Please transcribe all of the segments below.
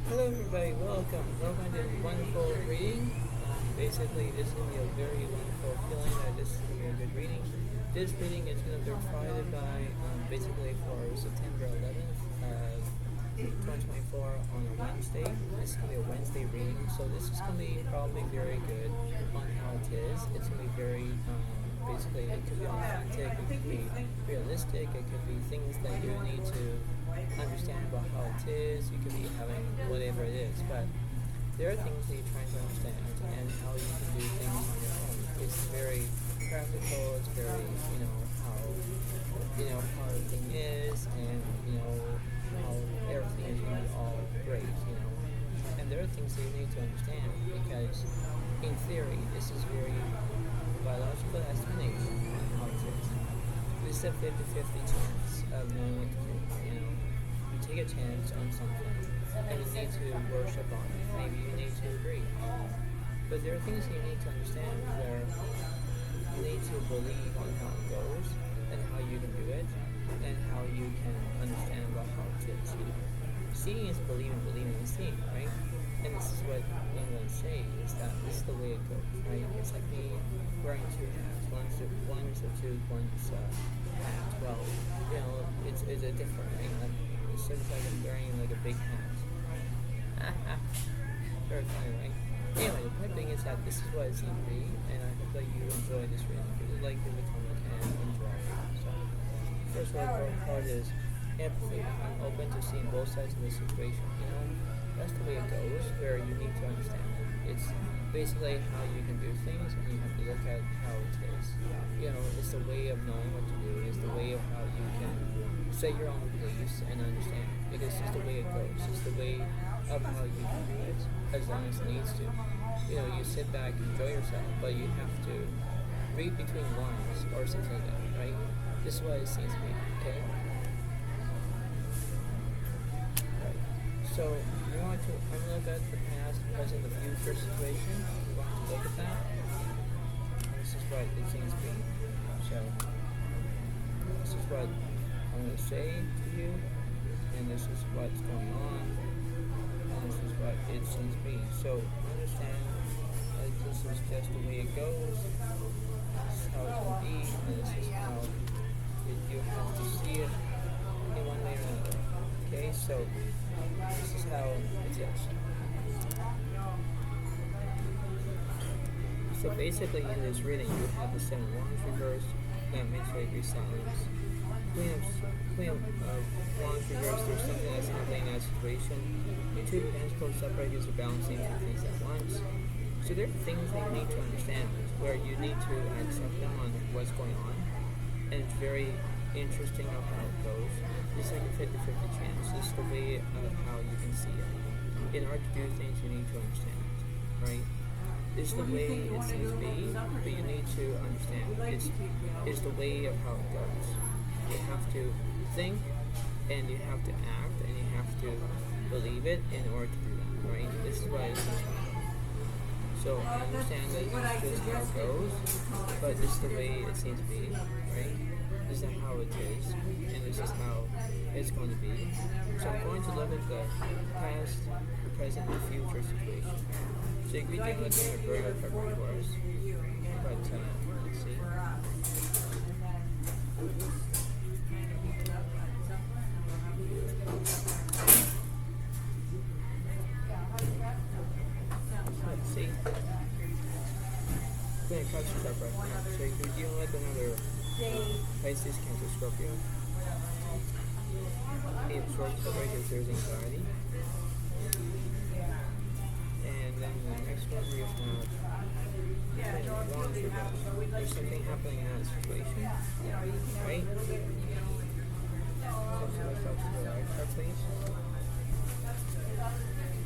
Hello everybody, welcome. Welcome to this wonderful reading. Basically, this is going to be a very wonderful feeling that this is going to be a good reading. This reading is going to be provided by, basically for September 11th, 2024 on a Wednesday. This is going to be a Wednesday reading, so this is going to be probably very good on how it is. It's going to be very, basically, it could be authentic, it could be realistic, it could be things that you need to understand about how it is. You could be having whatever it is, but there are things that you're trying to understand and how you can do things on your own. It's very practical. It's very how everything is, and how everything is going to be all great. And there are things that you need to understand because, in theory, this is very biological explanation on how it is. This is a 50-50 chance of knowing what to do. You take a chance on something, and you need to worship on it. Maybe you need to agree. But there are things you need to understand where you need to believe on how it goes, and how you can do it, and how you can understand about how it is. Seeing is believing, believing is seeing, right? And this is what England say, is that this is the way it goes, right? It's like me wearing two hats. One's a tooth, one's a hat. Well, it's a different, right? It seems like I'm wearing like a big hat. Very funny, right? Anyway, the point being is that this is what it seems to be, and I hope that you enjoy this reading. If you like, leave a comment and enjoy. So, first part is empathy. I'm open to seeing both sides of the situation. That's the way it goes, where you need to understand it. It's basically how you can do things, and you have to look at how it is. It's the way of knowing what to do. It's the way of how you can say your own beliefs and understand. Because it's the way it goes. It's the way of how you can do it, as long as it needs to. You sit back, enjoy yourself, but you have to read between lines or something like that, right? This is what it seems to be, okay? Right. So, I'm going to look at the past, present, the future situation. We want to look at that. This is what it seems to be. So, this is what I'm going to say to you, and this is what's going on, and this is what it seems to be. So, understand that this is just the way it goes. This is how it will be, and this is how you have to see it in one way or another. Okay, so this is how it is. So basically in this reading you have the 7 wands reversed. That makes it silence. Queen of wands reversed, there's something that's happening in that situation. Your 2 pentacles separated are balancing 2 things at once. So there are things that you need to understand where you need to accept them on what's going on. And it's very interesting of how it goes. It's like a 50-50 chance. It's the way of how you can see it. In order to do things, you need to understand it, right? It's the way it seems to be, but you need to understand it. It's the way of how it goes. You have to think, and you have to act, and you have to believe it in order to do that, right? This is what it seems to be. So I understand that this is how it goes, but this is the way it seems to be, right? This is how it is, and this is how it's going to be. So I'm going to look at the past, the present, and the future situation. So you could be dealing with a Virgo, Capricorn, Aquarius, but let's see. Let's see. Queen of Cups up right now. So you could be dealing with another Pisces, Cancer, Scorpio. Eight of Swords right here, there's anxiety. And then the next one we have Wands reversed. There's something happening in that situation, right? Please.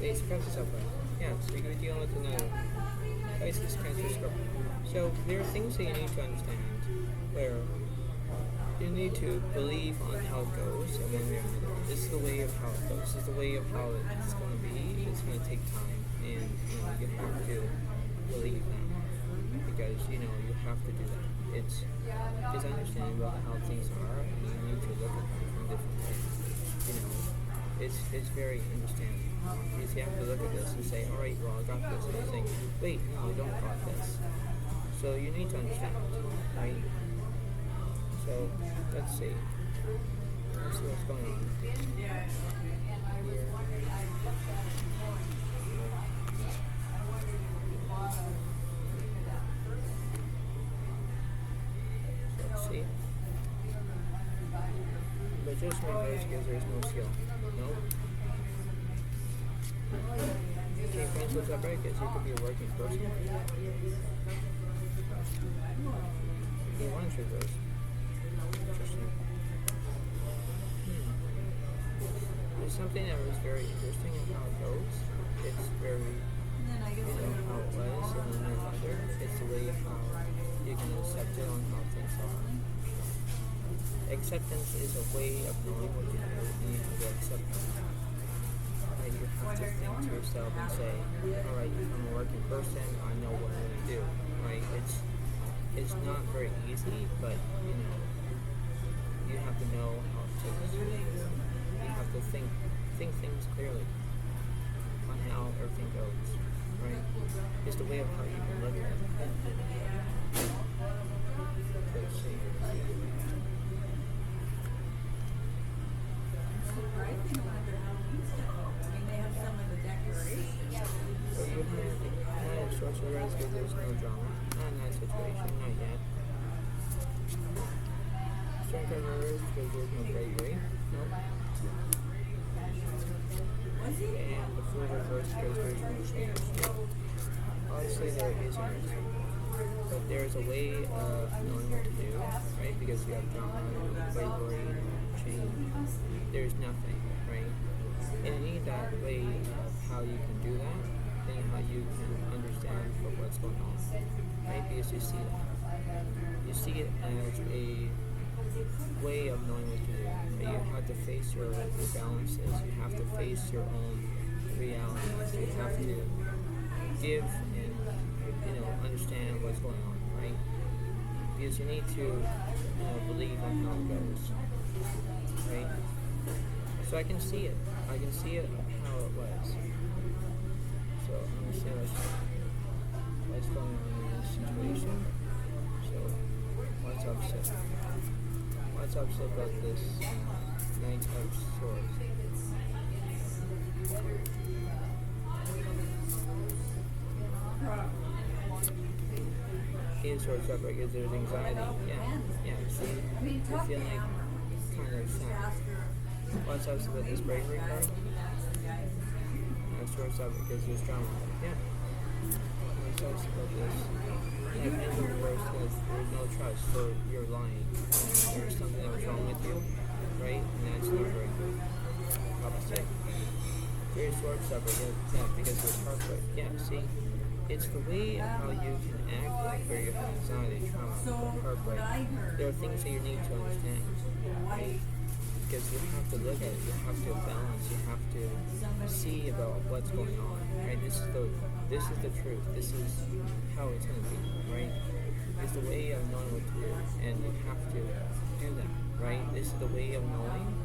Ace of Cups is upright. Yeah, so you're dealing with another Pisces, Cancer, Scorpio. So there are things that you need to understand where you need to believe on how it goes and one way or another. This is the way of how it goes. This is the way of how it's going to be. It's going to take time, and you have to believe that because you have to do that. It's understanding about how things are, and you need to look at them from different ways. it's very understanding. Because you have to look at this and say, alright, well, I got this. And you think, wait, no, I don't got this. So you need to understand, right? So, let's see. Let's see what's going on here. So let's see. But just remember, because there's no skill. Nope. King Pentacles upright, because you could be a working person. King Wands reversed. Interesting. There's something that was very interesting in how it goes. It's very, how it was, and then the other. It's the way how you can accept it on how things are. Acceptance is a way of knowing what you do, and you have to accept it. Right? You have to think to yourself and say, alright, I'm a working person, I know what I'm going to do. Right? It's not very easy, but you have to know how to you have to think things clearly on how everything goes, right? It's the way of how you can look at it. Let's see. So you have sorcerers because there's no drama. Not in that situation, not yet. Strength reverse because there's no bravery. Nope. And the full reverse because there's no change. Obviously there is an answer. But there's a way of knowing what to do, right? Because you have drama, bravery, change. There's nothing, right? And you need that way of how you can do that and how you can understand what's going on, right? Because you see that. You see it as a way of knowing what to do. You have to face your balances. You have to face your own realities. You have to give and understand what's going on, right? Because you need to believe in how it goes, right? So I can see it. I can see it how it was. So I'm gonna see what's going on in this situation. So what's upset? What's upset about this Knight of Swords? King of Swords upright because there's anxiety. Yeah. See, you're feeling kind of sad. What's upset about this bravery card? Swords up because there's drama. Yeah. What's upset about this? And the reverse because there's no trust, so you're lying. There's something that was wrong with you, right? And that's not very good. Opposite. Three Swords up because there's heartbreak. Yeah, see? It's the way of how you can act where you have anxiety, trauma, heartbreak. There are things that you need to understand, right? Because you have to look at it, you have to balance, you have to see about what's going on, right? This is the truth. This is how it's going to be, right? It's the way of knowing what to do, and you have to do that, right? This is the way of knowing,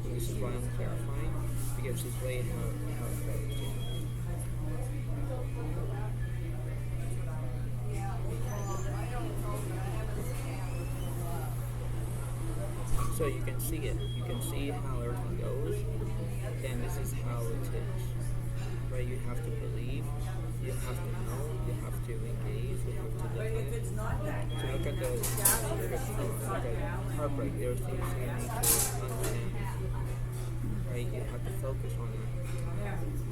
and this is why I'm clarifying, because it's the way how it goes. So you can see it. You can see how everything goes, and this is how it is. Right? You have to believe. You have to know. You have to engage. You have to look at it. So look at heartbreak. There are things you need to understand. Right? You have to focus on it.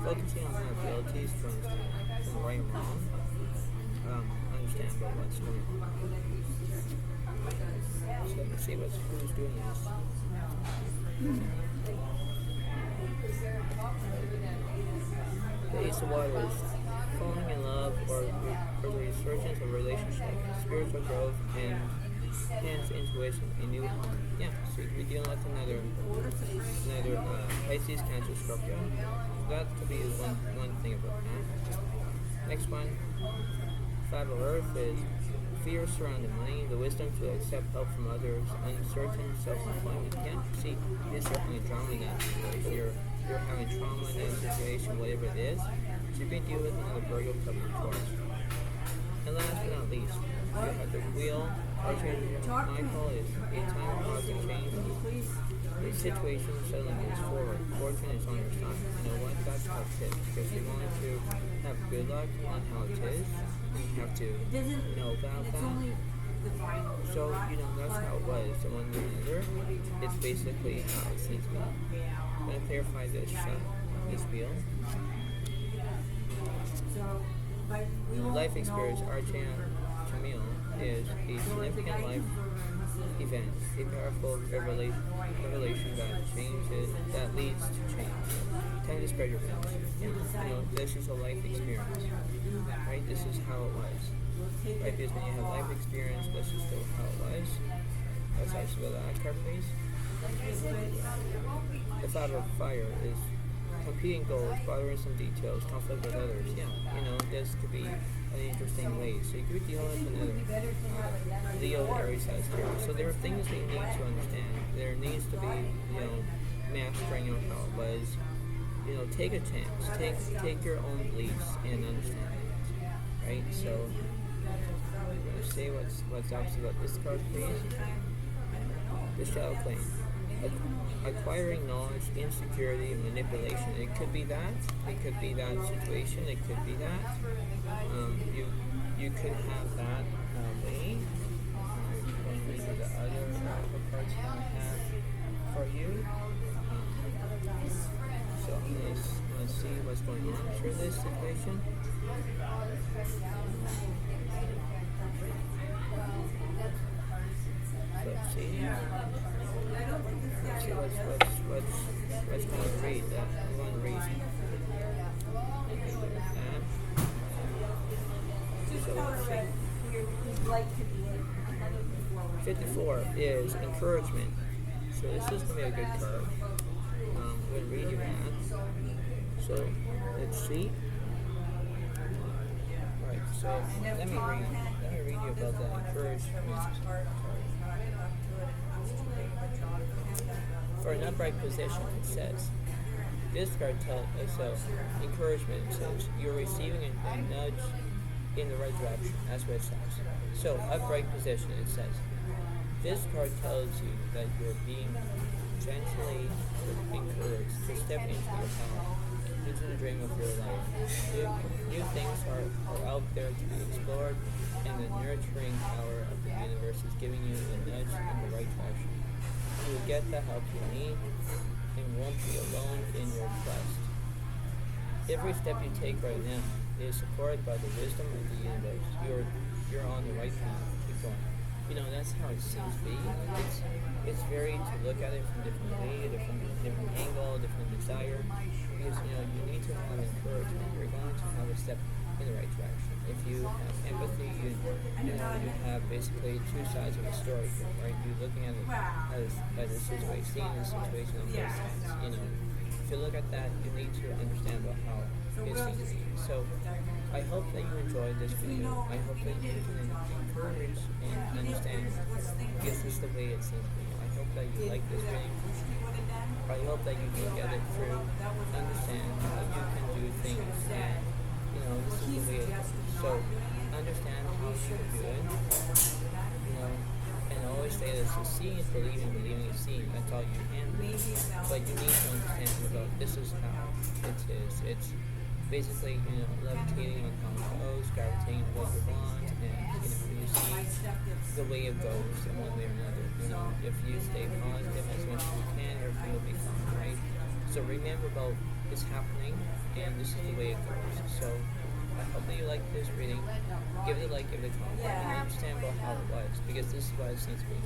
Focusing on the abilities to understand from right and wrong. Understand about what's going on. So let's see who's doing this. The Ace of Waters. Falling in love or the resurgence of a relationship, spiritual growth, and hence intuition, a new home. Yeah, so we're dealing with another Pisces, Cancer, Scorpio. That could be one thing about that. Next one, Five of Earth is fear surrounding money, the wisdom to accept help from others, uncertain self-employment. Yeah, see, this is definitely drama in that situation. you're having trauma in that situation, whatever it is, so you can deal with another Virgo, Capricorn, Taurus. And last but not least, you have the wheel. My call is a time of positive change. The situation suddenly moves forward. Fortune is on your side. You know what? That's how it is. Because you want to have good luck on how it is, and you have to know about that. So, you know, that's how it was. The one way or another, it's basically how it seems to be. I'm going to clarify this wheel. Life experience, Archan Camille, is a significant life event, a powerful revelation that leads to change. Time to spread your wings. You know, this is a life experience, right? This is how it was, right? Because when you have life experience, this is still how it was. Let's actually go to that card, please. The Five of Fire is competing goals, bothering some details, conflict with others. Yeah, you know, this could be an interesting way. So you could be dealing with another Leo, Aries, Sagittarius. So there are things that you need to understand. There needs to be, you know, mastering of how it was. You know, take a chance. Take your own beliefs and understand it. Right? So I'm gonna say what's opposite about this card, please. The Shadow Plane. Acquiring knowledge, insecurity, and manipulation. It could be that. It could be that situation. It could be that. You could have that way. Going to read the other cards that I have for you. So I'm going to see what's going on through this situation. So let's see. What's going to read that? I'm going to read that. So let's see. 54 is encouragement. So this is going to be a good card. I'm going to read you that. So let's see. Alright, so let me read you about that encouragement card. For an upright position, it says, this card tells us encouragement. It says you're receiving a nudge in the right direction. That's what it says. So upright position, it says this card tells you that you're being gently encouraged to step into your power, into the dream of your life. New things are out there to be explored, and the nurturing power of the universe is giving you a nudge in the right direction. You will get the help you need and won't be alone in your quest. Every step you take right now is supported by the wisdom of the universe. You're on the right path. Keep going. You know, that's how it seems to be. It's very to look at it from different way, different angle, different desire. Because, you know, you need to have encouragement. You're going to have a step in the right direction. If you have empathy, you have basically two sides of the story here, right? You're looking at it as a situation, seeing the situation on both sides. You know, if you look at that, you need to understand about how it seems to be. So I hope that you enjoyed this video. I hope that you can encourage and understand, because this is the way it seems to be. I hope that you like this video. I hope that you can get it through, understand how you can do things, and you know, this is the way it is. So understand how you can do it. You know, and I always say this: seeing is believing, believing is seeing. That's all you can do. But you need to understand about this is how it is. It's basically, you know, levitating on how it goes, gravitating to what you want, and you see the way it goes in one way or another. You know, if you stay positive as much as you can, everything will be fine, right? So remember about it's happening, and this is the way it goes. So I hope that you like this reading. Give it a like, give it a comment, and understand about how it was, because this is what it seems to be.